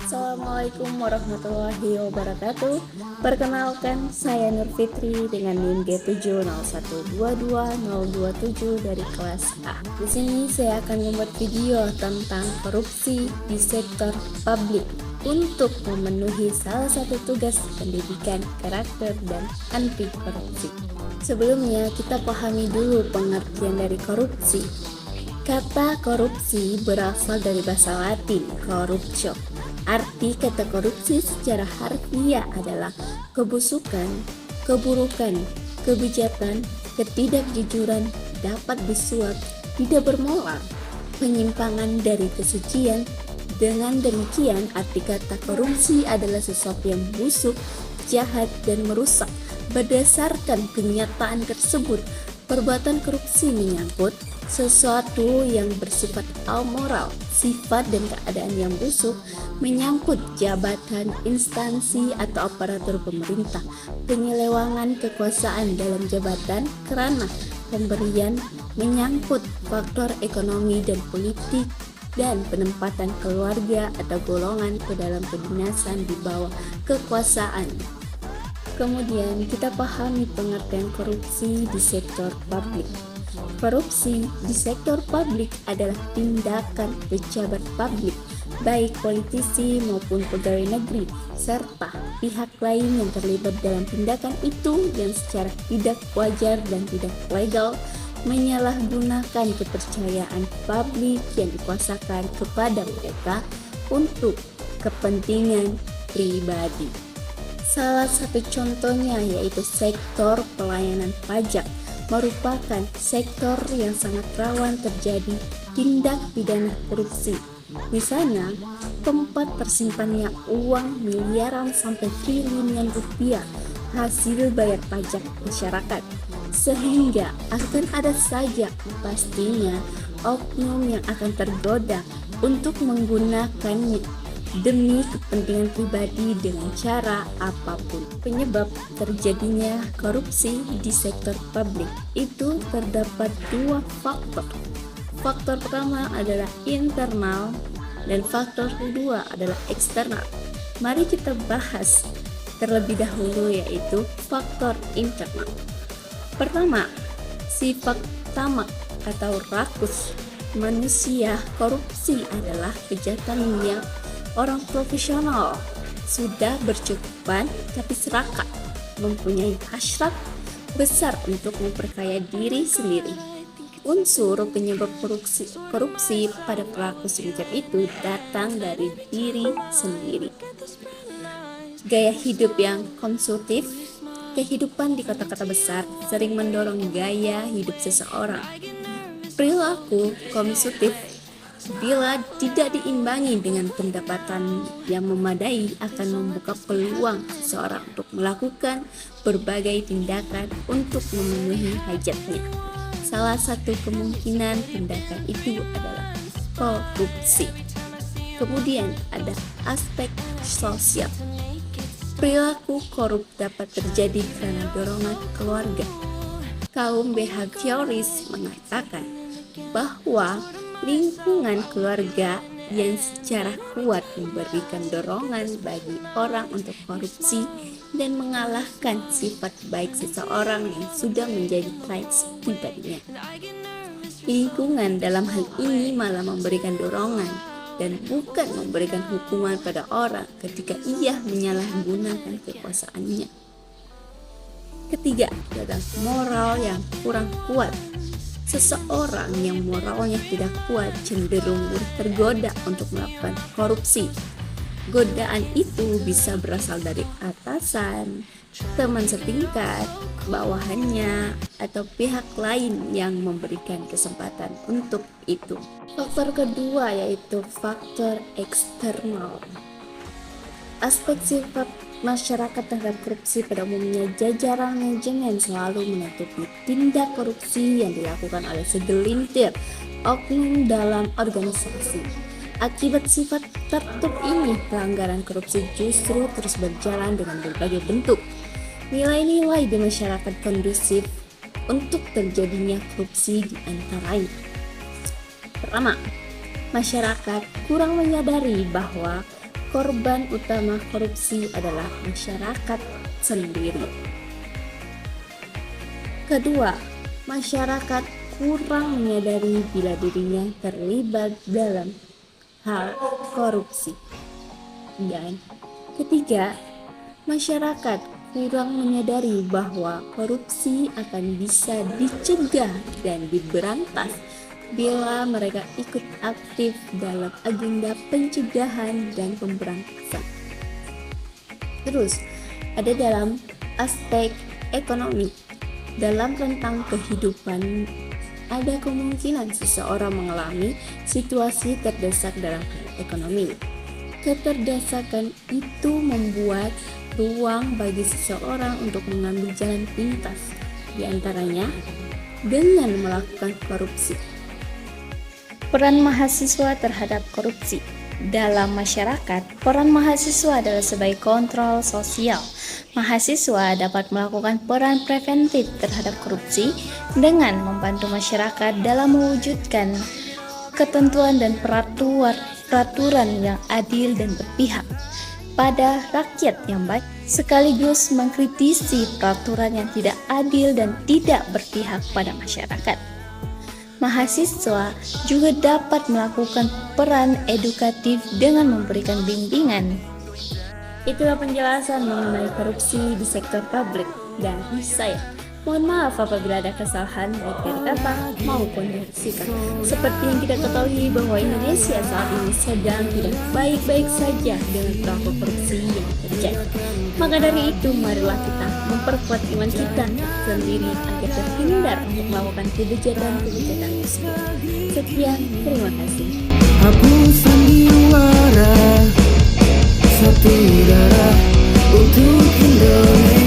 Assalamualaikum warahmatullahi wabarakatuh. Perkenalkan, saya Nur Fitri dengan NIM G701220027 dari kelas A. Di sini saya akan membuat video tentang korupsi di sektor publik untuk memenuhi salah satu tugas pendidikan karakter dan anti korupsi. Sebelumnya kita pahami dulu pengertian dari korupsi. Kata korupsi berasal dari bahasa Latin corruptio. Arti kata korupsi secara harfiah adalah kebusukan, keburukan, kebijakan, ketidakjujuran, dapat disuap, tidak bermoral, penyimpangan dari kesucian. Dengan demikian, arti kata korupsi adalah sesuatu yang busuk, jahat, dan merusak. Berdasarkan kenyataan tersebut, perbuatan korupsi menyangkut sesuatu yang bersifat amoral, sifat dan keadaan yang busuk, menyangkut jabatan, instansi, atau aparatur pemerintah, penyelewangan kekuasaan dalam jabatan kerana pemberian, menyangkut faktor ekonomi dan politik, dan penempatan keluarga atau golongan ke dalam kedinasan di bawah kekuasaan. Kemudian kita pahami pengertian korupsi di sektor publik. Korupsi di sektor publik adalah tindakan pejabat publik, baik politisi maupun pegawai negeri, serta pihak lain yang terlibat dalam tindakan itu yang secara tidak wajar dan tidak legal menyalahgunakan kepercayaan publik yang dikuasakan kepada mereka untuk kepentingan pribadi. Salah satu contohnya yaitu sektor pelayanan pajak, merupakan sektor yang sangat rawan terjadi tindak pidana korupsi. Di sana, tempat tersimpannya uang miliaran sampai triliunan rupiah hasil bayar pajak masyarakat, sehingga akan ada saja pastinya oknum yang akan tergoda untuk menggunakannya demi kepentingan pribadi dengan cara apapun. Penyebab terjadinya korupsi di sektor publik itu terdapat dua faktor. Faktor pertama adalah internal dan faktor kedua adalah eksternal. Mari kita bahas terlebih dahulu yaitu faktor internal. Pertama, sifat tamak atau rakus manusia. Korupsi adalah kejahatan yang orang profesional sudah bercukupan tapi serakah, mempunyai hasrat besar untuk memperkaya diri sendiri. Unsur penyebab korupsi pada pelaku semacam itu datang dari diri sendiri. Gaya hidup yang konsumtif, kehidupan di kota-kota besar sering mendorong gaya hidup seseorang. Perilaku konsumtif bila tidak diimbangi dengan pendapatan yang memadai akan membuka peluang seseorang untuk melakukan berbagai tindakan untuk memenuhi hajatnya. Salah satu kemungkinan tindakan itu adalah korupsi. Kemudian ada aspek sosial. Perilaku korup dapat terjadi karena dorongan keluarga. Kaum behavioris mengatakan bahwa lingkungan keluarga yang secara kuat memberikan dorongan bagi orang untuk korupsi dan mengalahkan sifat baik seseorang yang sudah menjadi traits pribadinya. Lingkungan dalam hal ini malah memberikan dorongan dan bukan memberikan hukuman pada orang ketika ia menyalahgunakan kekuasaannya. Ketiga adalah moral yang kurang kuat. Seseorang yang moralnya tidak kuat cenderung tergoda untuk melakukan korupsi. Godaan itu bisa berasal dari atasan, teman setingkat, bawahannya, atau pihak lain yang memberikan kesempatan untuk itu. Faktor kedua yaitu faktor eksternal. Aspek sifat masyarakat terhadap korupsi pada umumnya, jajaran manajemen selalu menutupi tindak korupsi yang dilakukan oleh segelintir oknum dalam organisasi. Akibat sifat tertutup ini, pelanggaran korupsi justru terus berjalan dengan berbagai bentuk. Nilai-nilai di masyarakat kondusif untuk terjadinya korupsi di antaranya. Pertama, masyarakat kurang menyadari bahwa korban utama korupsi adalah masyarakat sendiri. Kedua, masyarakat kurang menyadari bila dirinya terlibat dalam hal korupsi. Dan ketiga, masyarakat kurang menyadari bahwa korupsi akan bisa dicegah dan diberantas bila mereka ikut aktif dalam agenda pencegahan dan pemberantasan. Terus, ada dalam aspek ekonomi. Dalam rentang kehidupan, ada kemungkinan seseorang mengalami situasi terdesak dalam hal ekonomi. Keterdesakan itu membuat ruang bagi seseorang untuk mengambil jalan pintas, di antaranya dengan melakukan korupsi. Peran mahasiswa terhadap korupsi. Dalam masyarakat, peran mahasiswa adalah sebagai kontrol sosial. Mahasiswa dapat melakukan peran preventif terhadap korupsi dengan membantu masyarakat dalam mewujudkan ketentuan dan peraturan yang adil dan berpihak pada rakyat yang baik, sekaligus mengkritisi peraturan yang tidak adil dan tidak berpihak pada masyarakat. Mahasiswa juga dapat melakukan peran edukatif dengan memberikan bimbingan. Itulah penjelasan mengenai korupsi di sektor publik dan saya. Mohon maaf apabila ada kesalahan baik dari kata maupun dari sikap. Seperti yang kita ketahui bahwa Indonesia saat ini sedang tidak baik-baik saja dengan pelaku korupsi yang terjadi. Maka dari itu, marilah kita memperkuat iman kita sendiri agar terhindar untuk melakukan kejahatan-kejahatan tersebut. Sekian, terima kasih. Aku sandiwara satu darah untuk Indonesia.